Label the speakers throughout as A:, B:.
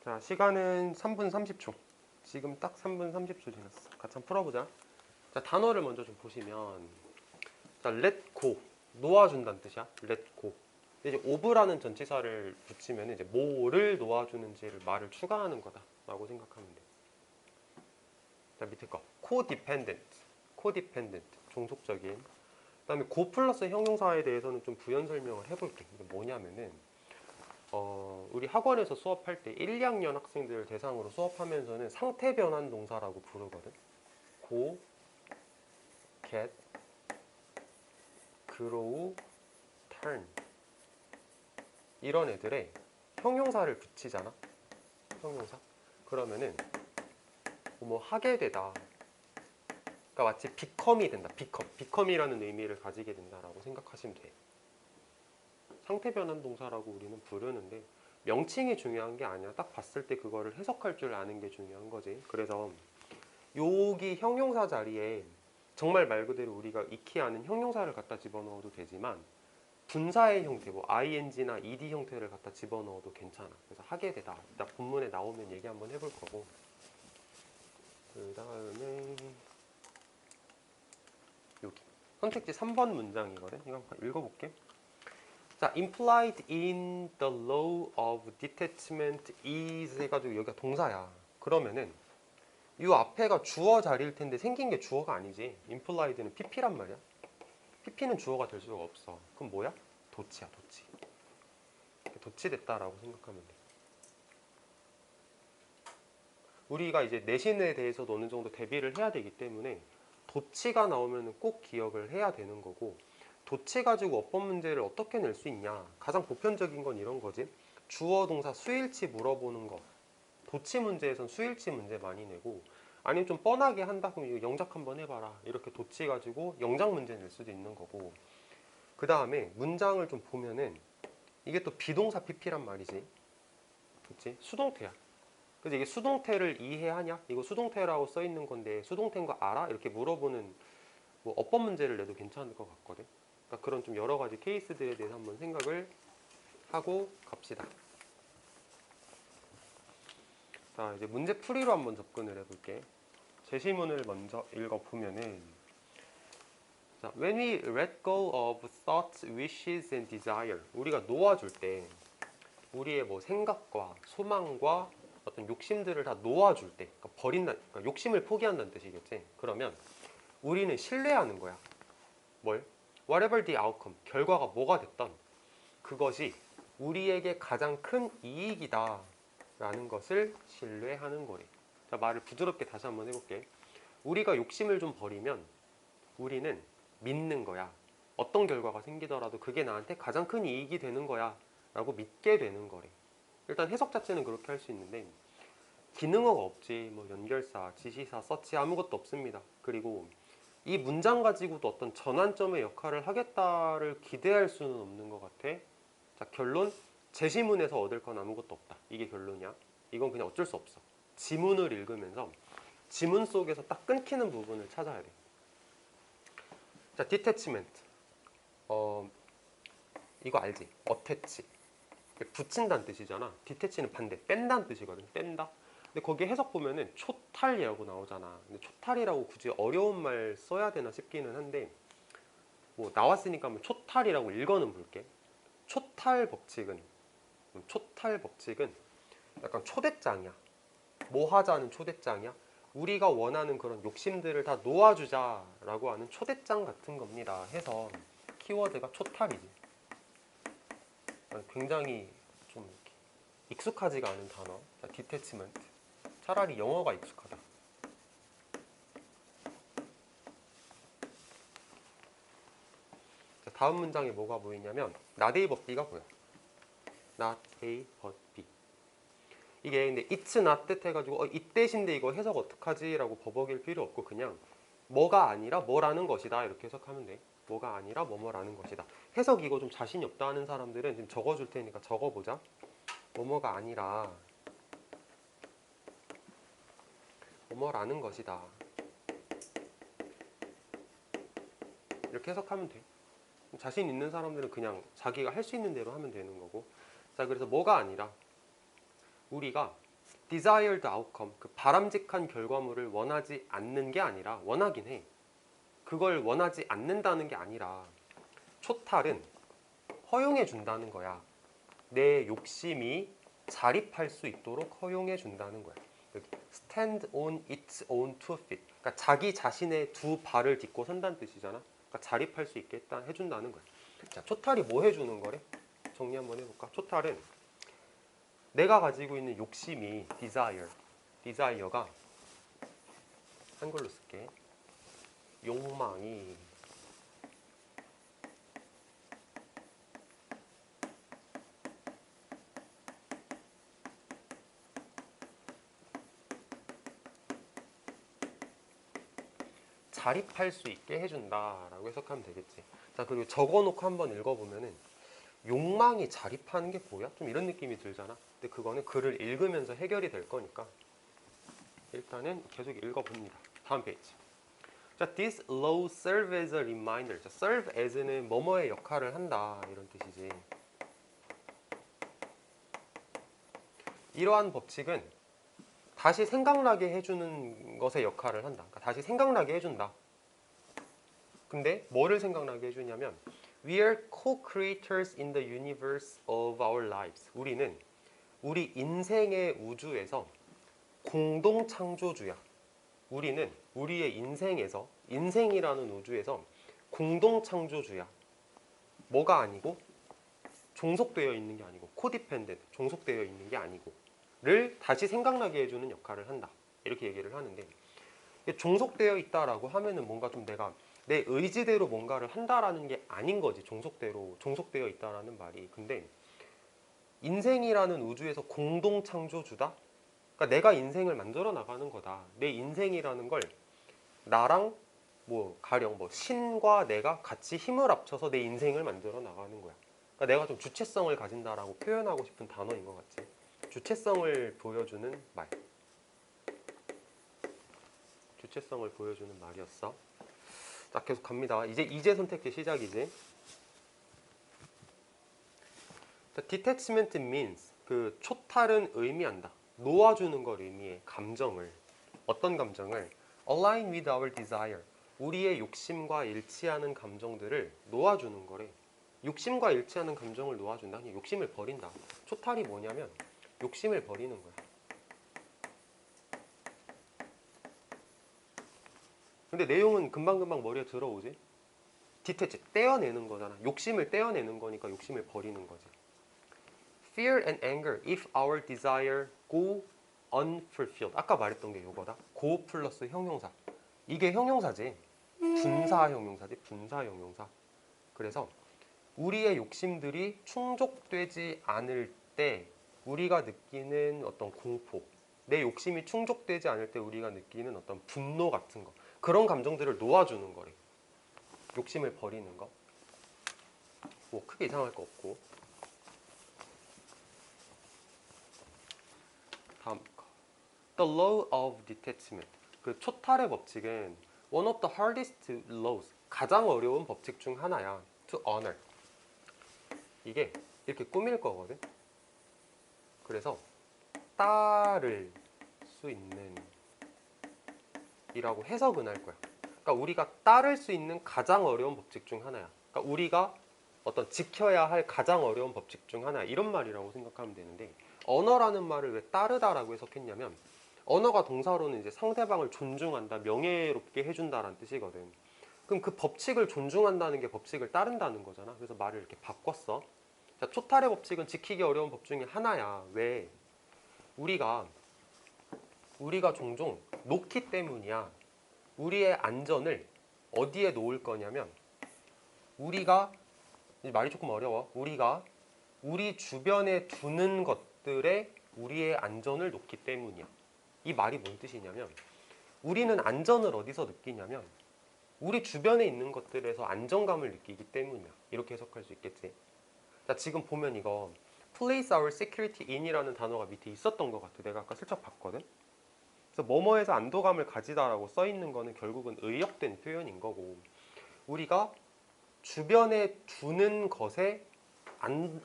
A: 자, 시간은 3분 30초. 지금 딱 3분 30초 지났어. 같이 한번 풀어보자. 자, 단어를 먼저 좀 보시면, 자, let go. 놓아준다는 뜻이야. let go. 근데 이제 of라는 전치사를 붙이면 이제 뭐를 놓아주는지를 말을 추가하는 거다라고 생각하면 돼. 자, 밑에 거. codependent. codependent. 종속적인. 그다음에 go 플러스 형용사에 대해서는 좀 부연 설명을 해볼게. 이게 뭐냐면은 우리 학원에서 수업할 때 1, 2학년 학생들 대상으로 수업하면서는 상태 변환 동사라고 부르거든. go, get, grow, turn 이런 애들에 형용사를 붙이잖아. 형용사. 그러면은 뭐 하게 되다. 그러니까 마치 become이 된다. become이라는 의미를 가지게 된다라고 생각하시면 돼. 상태 변환 동사라고 우리는 부르는데 명칭이 중요한 게 아니라 딱 봤을 때 그거를 해석할 줄 아는 게 중요한 거지. 그래서 여기 형용사 자리에 정말 말 그대로 우리가 익히 아는 형용사를 갖다 집어넣어도 되지만 분사의 형태, 뭐 ing나 ed 형태를 갖다 집어넣어도 괜찮아. 그래서 하게 되다. 이따 본문에 나오면 얘기 한번 해볼 거고. 그 다음에 여기 선택지 3번 문장이거든. 이거 한번 읽어볼게. 자, implied in the law of detachment is 해가지고 여기가 동사야. 그러면은 이 앞에가 주어 자리일 텐데 생긴 게 주어가 아니지. implied는 pp란 말이야. pp는 주어가 될 수가 없어. 그럼 뭐야? 도치야, 도치. 도치됐다라고 생각하면 돼. 우리가 이제 내신에 대해서도 어느 정도 대비를 해야 되기 때문에 도치가 나오면 꼭 기억을 해야 되는 거고, 도치 가지고 어법 문제를 어떻게 낼 수 있냐. 가장 보편적인 건 이런 거지. 주어 동사 수일치 물어보는 거. 도치 문제에선 수일치 문제 많이 내고, 아니면 좀 뻔하게 한다 그럼 이거 영작 한번 해봐라. 이렇게 도치 가지고 영작 문제 낼 수도 있는 거고. 그 다음에 문장을 좀 보면은 이게 또 비동사 pp란 말이지. 그치? 수동태야. 그래서 이게 수동태를 이해하냐? 이거 수동태라고 써 있는 건데 수동태인 거 알아? 이렇게 물어보는 뭐 어법 문제를 내도 괜찮을 것 같거든. 그러니까 그런 좀 여러 가지 케이스들에 대해서 한번 생각을 하고 갑시다. 자, 이제 문제 풀이로 한번 접근을 해볼게. 제시문을 먼저 읽어보면은, 자, when we let go of thoughts, wishes and desire, 우리가 놓아줄 때 우리의 뭐 생각과 소망과 어떤 욕심들을 다 놓아줄 때, 그러니까 버린다, 그러니까 욕심을 포기한다는 뜻이겠지. 그러면 우리는 신뢰하는 거야. 뭘? Whatever the outcome, 결과가 뭐가 됐던 그것이 우리에게 가장 큰 이익이다 라는 것을 신뢰하는 거래. 자, 말을 부드럽게 다시 한번 해볼게. 우리가 욕심을 좀 버리면 우리는 믿는 거야. 어떤 결과가 생기더라도 그게 나한테 가장 큰 이익이 되는 거야 라고 믿게 되는 거래. 일단 해석 자체는 그렇게 할 수 있는데 기능어가 없지. 뭐 연결사, 지시사, 서치 아무것도 없습니다. 그리고 이 문장 가지고도 어떤 전환점의 역할을 하겠다를 기대할 수는 없는 것 같아. 자, 결론. 제시문에서 얻을 건 아무것도 없다. 이게 결론이야. 이건 그냥 어쩔 수 없어. 지문을 읽으면서 지문 속에서 딱 끊기는 부분을 찾아야 돼. 자, detachment. 이거 알지? attach. 붙인다는 뜻이잖아. detach는 반대. 뺀다는 뜻이거든. 뺀다. 근데 거기 해석 보면은 초탈이라고 나오잖아. 근데 초탈이라고 굳이 어려운 말 써야 되나 싶기는 한데, 뭐 나왔으니까 한번 초탈이라고 읽어는 볼게. 초탈 법칙은 약간 초대장이야. 뭐 하자는 초대장이야. 우리가 원하는 그런 욕심들을 다 놓아주자라고 하는 초대장 같은 겁니다. 해서 키워드가 초탈이지. 굉장히 좀 익숙하지가 않은 단어. 자, detachment. 차라리 영어가 익숙하다. 자, 다음 문장에 뭐가 보이냐면 not A but B가 보여. not A but B. 이게 근데 it's not that 해가지고 it that인데 이거 해석 어떡하지? 라고 버벅일 필요 없고 그냥 뭐가 아니라 뭐라는 것이다 이렇게 해석하면 돼. 뭐가 아니라 뭐뭐라는 것이다. 해석 이거 좀 자신이 없다 하는 사람들은 지금 적어줄 테니까 적어보자. 뭐뭐가 아니라 뭐뭐라는 것이다. 이렇게 해석하면 돼. 자신 있는 사람들은 그냥 자기가 할 수 있는 대로 하면 되는 거고. 자, 그래서 뭐가 아니라 우리가 desired outcome, 그 바람직한 결과물을 원하지 않는 게 아니라, 원하긴 해. 그걸 원하지 않는다는 게 아니라 초탈은 허용해 준다는 거야. 내 욕심이 자립할 수 있도록 허용해 준다는 거야. 여기 stand on its own two feet. 그러니까 자기 자신의 두 발을 딛고 선다는 뜻이잖아. 그러니까 자립할 수 있게 해준다는 거야. 자, 초탈이 뭐 해주는 거래? 정리 한번 해볼까? 초탈은 내가 가지고 있는 욕심이 desire가 한글로 쓸게. 욕망이 자립할 수 있게 해준다라고 해석하면 되겠지. 자, 그리고 적어놓고 한번 읽어보면은 욕망이 자립하는 게 뭐야? 좀 이런 느낌이 들잖아. 근데 그거는 글을 읽으면서 해결이 될 거니까 일단은 계속 읽어봅니다. 다음 페이지. 자, this law serve as a reminder. 자, serve as는 뭐뭐의 역할을 한다 이런 뜻이지. 이러한 법칙은 다시 생각나게 해주는 것의 역할을 한다. 그러니까 다시 생각나게 해준다. 근데 뭐를 생각나게 해주냐면 We are co-creators in the universe of our lives. 우리는 우리 인생의 우주에서 공동 창조주야. 우리는 우리의 인생에서, 인생이라는 우주에서 공동 창조주야. 뭐가 아니고 종속되어 있는 게 아니고 코디펜덴트, 종속되어 있는 게 아니고 를 다시 생각나게 해주는 역할을 한다. 이렇게 얘기를 하는데 종속되어 있다라고 하면은 뭔가 좀 내가 내 의지대로 뭔가를 한다라는 게 아닌 거지. 종속되어 있다라는 말이. 근데 인생이라는 우주에서 공동 창조주다. 그러니까 내가 인생을 만들어 나가는 거다. 내 인생이라는 걸 나랑 가령 신과 내가 같이 힘을 합쳐서 내 인생을 만들어 나가는 거야. 그러니까 내가 좀 주체성을 가진다라고 표현하고 싶은 단어인 것 같지. 주체성을 보여주는 말. 주체성을 보여주는 말이었어. 자, 계속 갑니다. 이제 선택지 시작이지. 자, detachment means 그 초탈은 의미한다. 놓아주는 걸 의미해. 감정을. 어떤 감정을? align with our desire. 우리의 욕심과 일치하는 감정들을 놓아주는 거래. 욕심과 일치하는 감정을 놓아준다. 아니, 욕심을 버린다. 초탈이 뭐냐면 욕심을 버리는 거야. 근데 내용은 금방금방 머리에 들어오지? 디테치, 떼어내는 거잖아. 욕심을 떼어내는 거니까 욕심을 버리는 거지. Fear and anger if our desire go unfulfilled. 아까 말했던 게 이거다. go 플러스 형용사. 이게 형용사지. 분사 형용사지. 분사 형용사. 그래서 우리의 욕심들이 충족되지 않을 때 우리가 느끼는 어떤 공포, 내 욕심이 충족되지 않을 때 우리가 느끼는 어떤 분노 같은 거, 그런 감정들을 놓아주는 거래. 욕심을 버리는 거. 뭐 크게 이상할 거 없고. 다음 거. The law of detachment. 그 초탈의 법칙은 one of the hardest laws. 가장 어려운 법칙 중 하나야. To honor. 이게 이렇게 꾸밀 거거든. 그래서 따를 수 있는 이라고 해석은 할 거야. 그러니까 우리가 따를 수 있는 가장 어려운 법칙 중 하나야. 그러니까 우리가 어떤 지켜야 할 가장 어려운 법칙 중 하나, 이런 말이라고 생각하면 되는데, 언어라는 말을 왜 따르다라고 해석했냐면 언어가 동사로는 이제 상대방을 존중한다, 명예롭게 해준다라는 뜻이거든. 그럼 그 법칙을 존중한다는 게 법칙을 따른다는 거잖아. 그래서 말을 이렇게 바꿨어. 자, 초탈의 법칙은 지키기 어려운 법 중에 하나야. 왜? 우리가 종종 놓기 때문이야. 우리의 안전을 어디에 놓을 거냐면, 우리가, 말이 조금 어려워. 우리가 우리 주변에 두는 것들에 우리의 안전을 놓기 때문이야. 이 말이 뭔 뜻이냐면, 우리는 안전을 어디서 느끼냐면 우리 주변에 있는 것들에서 안정감을 느끼기 때문이야. 이렇게 해석할 수 있겠지. 자, 지금 보면 이거 place our security in이라는 단어가 밑에 있었던 것 같아. 내가 아까 슬쩍 봤거든. 그래서 뭐뭐에서 안도감을 가지다라고 써 있는 거는 결국은 의역된 표현인 거고, 우리가 주변에 두는 것에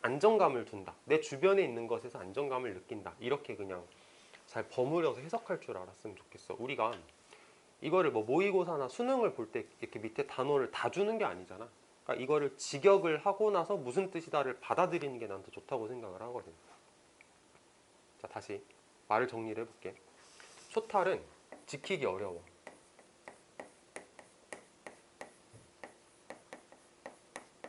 A: 안정감을 둔다. 내 주변에 있는 것에서 안정감을 느낀다. 이렇게 그냥 잘 버무려서 해석할 줄 알았으면 좋겠어. 우리가 이거를 뭐 모의고사나 수능을 볼 때 이렇게 밑에 단어를 다 주는 게 아니잖아. 그러니까 이거를 직역을 하고 나서 무슨 뜻이다를 받아들이는 게 난 더 좋다고 생각을 하거든. 자, 다시 말을 정리를 해볼게. 초탈은 지키기 어려워.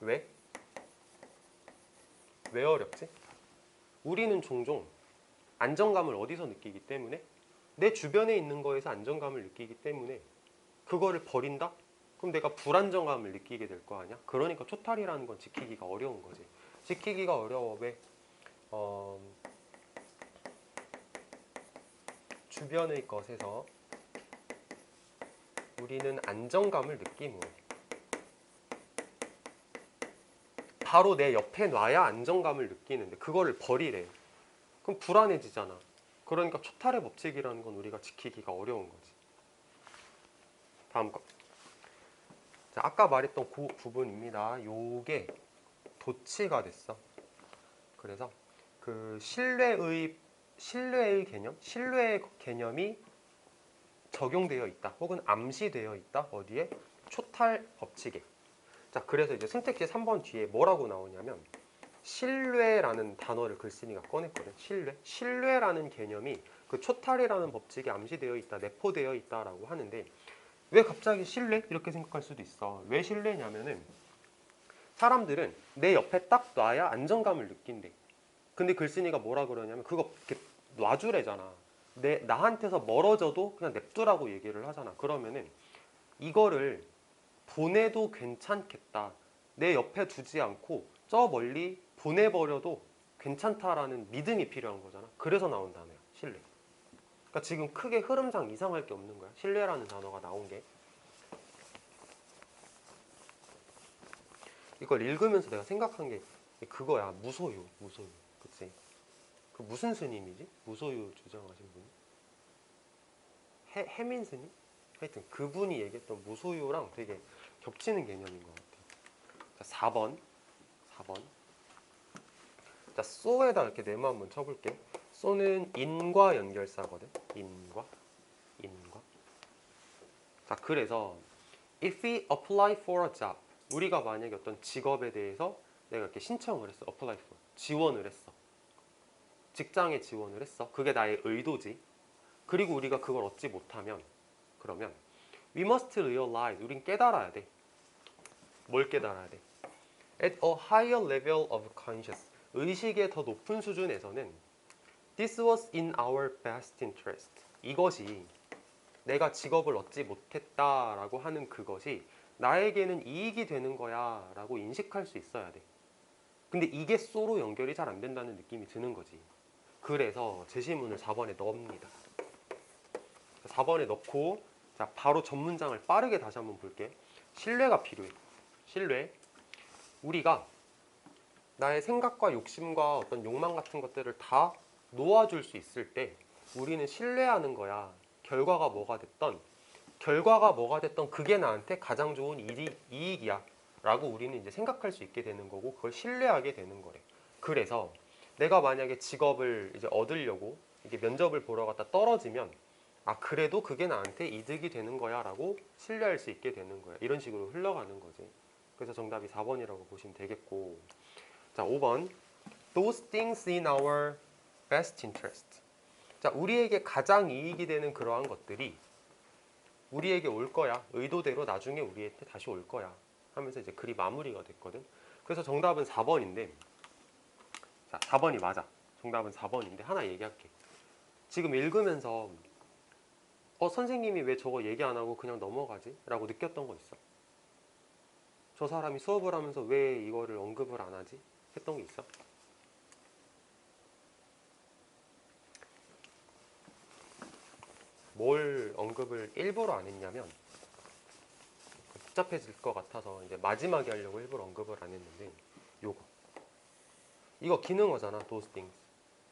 A: 왜? 왜 어렵지? 우리는 종종 안정감을 어디서 느끼기 때문에? 내 주변에 있는 거에서 안정감을 느끼기 때문에 그거를 버린다? 그럼 내가 불안정감을 느끼게 될 거 아니야? 그러니까 초탈이라는 건 지키기가 어려운 거지. 지키기가 어려워. 왜? 주변의 것에서 우리는 안정감을 느끼므로 바로 내 옆에 놔야 안정감을 느끼는데 그거를 버리래. 그럼 불안해지잖아. 그러니까 초탈의 법칙이라는 건 우리가 지키기가 어려운 거지. 다음 거. 자, 아까 말했던 그 부분입니다. 요게 도치가 됐어. 그래서 그 신뢰의 개념이 적용되어 있다. 혹은 암시되어 있다. 어디에? 초탈 법칙에. 자, 그래서 이제 선택지 3번 뒤에 뭐라고 나오냐면 신뢰라는 단어를 글쓴이가 꺼냈거든. 신뢰라는 개념이 그 초탈이라는 법칙에 암시되어 있다, 내포되어 있다라고 하는데 왜 갑자기 신뢰? 이렇게 생각할 수도 있어. 왜 신뢰냐면은 사람들은 내 옆에 딱 놔야 안정감을 느낀대. 근데 글쓴이가 뭐라 그러냐면 그거 이렇게 놔주래잖아. 나한테서 멀어져도 그냥 냅두라고 얘기를 하잖아. 그러면은 이거를 보내도 괜찮겠다. 내 옆에 두지 않고 저 멀리 보내버려도 괜찮다라는 믿음이 필요한 거잖아. 그래서 나온 단어야, 신뢰. 그러니까 지금 크게 흐름상 이상할 게 없는 거야. 신뢰라는 단어가 나온 게. 이걸 읽으면서 내가 생각한 게 그거야. 무소유. 그치? 그 무슨 스님이지? 무소유 주장하신 분이? 해민 스님? 하여튼 그분이 얘기했던 무소유랑 되게 겹치는 개념인 것 같아. 자, 4번. 자, so에다 이렇게 네모 한번 쳐볼게. so는 인과 연결사거든. 인과. 자, 그래서 if we apply for a job, 우리가 만약에 어떤 직업에 대해서 내가 이렇게 신청을 했어. apply for. 지원을 했어. 직장에 지원을 했어. 그게 나의 의도지. 그리고 우리가 그걸 얻지 못하면 그러면 we must realize, 우린 깨달아야 돼. 뭘 깨달아야 돼? At a higher level of conscious, 의식의 더 높은 수준에서는 this was in our best interest, 이것이 내가 직업을 얻지 못했다라고 하는 그것이 나에게는 이익이 되는 거야 라고 인식할 수 있어야 돼. 근데 이게 쏘로 연결이 잘 안 된다는 느낌이 드는 거지. 그래서 제시문을 4번에 넣습니다. 4번에 넣고 자, 바로 전문장을 빠르게 다시 한번 볼게. 신뢰가 필요해. 신뢰. 우리가 나의 생각과 욕심과 어떤 욕망 같은 것들을 다 놓아줄 수 있을 때 우리는 신뢰하는 거야. 결과가 뭐가 됐던 그게 나한테 가장 좋은 이익이야 라고 우리는 이제 생각할 수 있게 되는 거고 그걸 신뢰하게 되는 거래. 그래서 내가 만약에 직업을 이제 얻으려고 이게 면접을 보러 갔다 떨어지면 아, 그래도 그게 나한테 이득이 되는 거야 라고 신뢰할 수 있게 되는 거야. 이런 식으로 흘러가는 거지. 그래서 정답이 4번이라고 보시면 되겠고, 자, 5번. Those things in our best interest. 자, 우리에게 가장 이익이 되는 그러한 것들이 우리에게 올 거야. 의도대로 나중에 우리한테 다시 올 거야. 하면서 이제 글이 마무리가 됐거든. 그래서 정답은 4번인데, 자, 4번이 맞아. 정답은 4번인데 하나 얘기할게. 지금 읽으면서 선생님이 왜 저거 얘기 안 하고 그냥 넘어가지? 라고 느꼈던 거 있어? 저 사람이 수업을 하면서 왜 이거를 언급을 안 하지? 했던 게 있어? 뭘 언급을 일부러 안 했냐면 복잡해질 것 같아서 이제 마지막에 하려고 일부러 언급을 안 했는데 이거 기능어잖아. those things.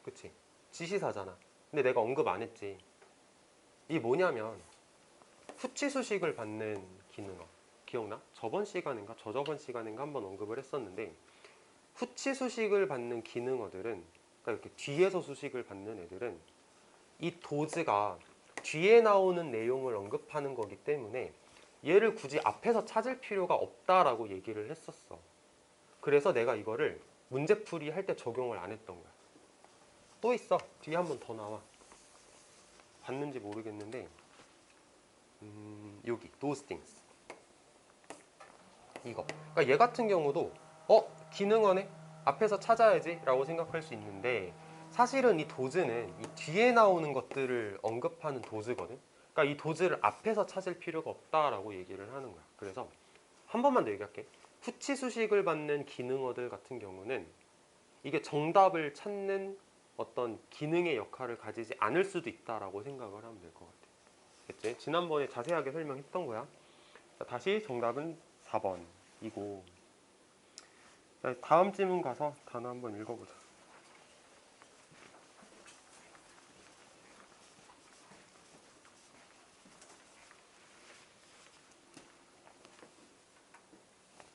A: 그치? 지시사잖아. 근데 내가 언급 안 했지. 이게 뭐냐면 후치수식을 받는 기능어. 기억나? 저번 시간인가 저저번 시간인가 한번 언급을 했었는데 후치수식을 받는 기능어들은 그러니까 이렇게 뒤에서 수식을 받는 애들은 이 does가 뒤에 나오는 내용을 언급하는 거기 때문에 얘를 굳이 앞에서 찾을 필요가 없다라고 얘기를 했었어. 그래서 내가 이거를 문제풀이 할 때 적용을 안 했던 거야. 또 있어. 뒤에 한 번 더 나와. 봤는지 모르겠는데 여기 those things 이거. 그러니까 얘 같은 경우도 기능어네? 앞에서 찾아야지 라고 생각할 수 있는데 사실은 이 does는 이 뒤에 나오는 것들을 언급하는 does거든. 그러니까 이 does를 앞에서 찾을 필요가 없다라고 얘기를 하는 거야. 그래서 한 번만 더 얘기할게. 후치 수식을 받는 기능어들 같은 경우는 이게 정답을 찾는 어떤 기능의 역할을 가지지 않을 수도 있다라고 생각을 하면 될 것 같아. 됐지? 지난번에 자세하게 설명했던 거야. 자, 다시 정답은 4번이고 다음 질문 가서 단어 한번 읽어보자.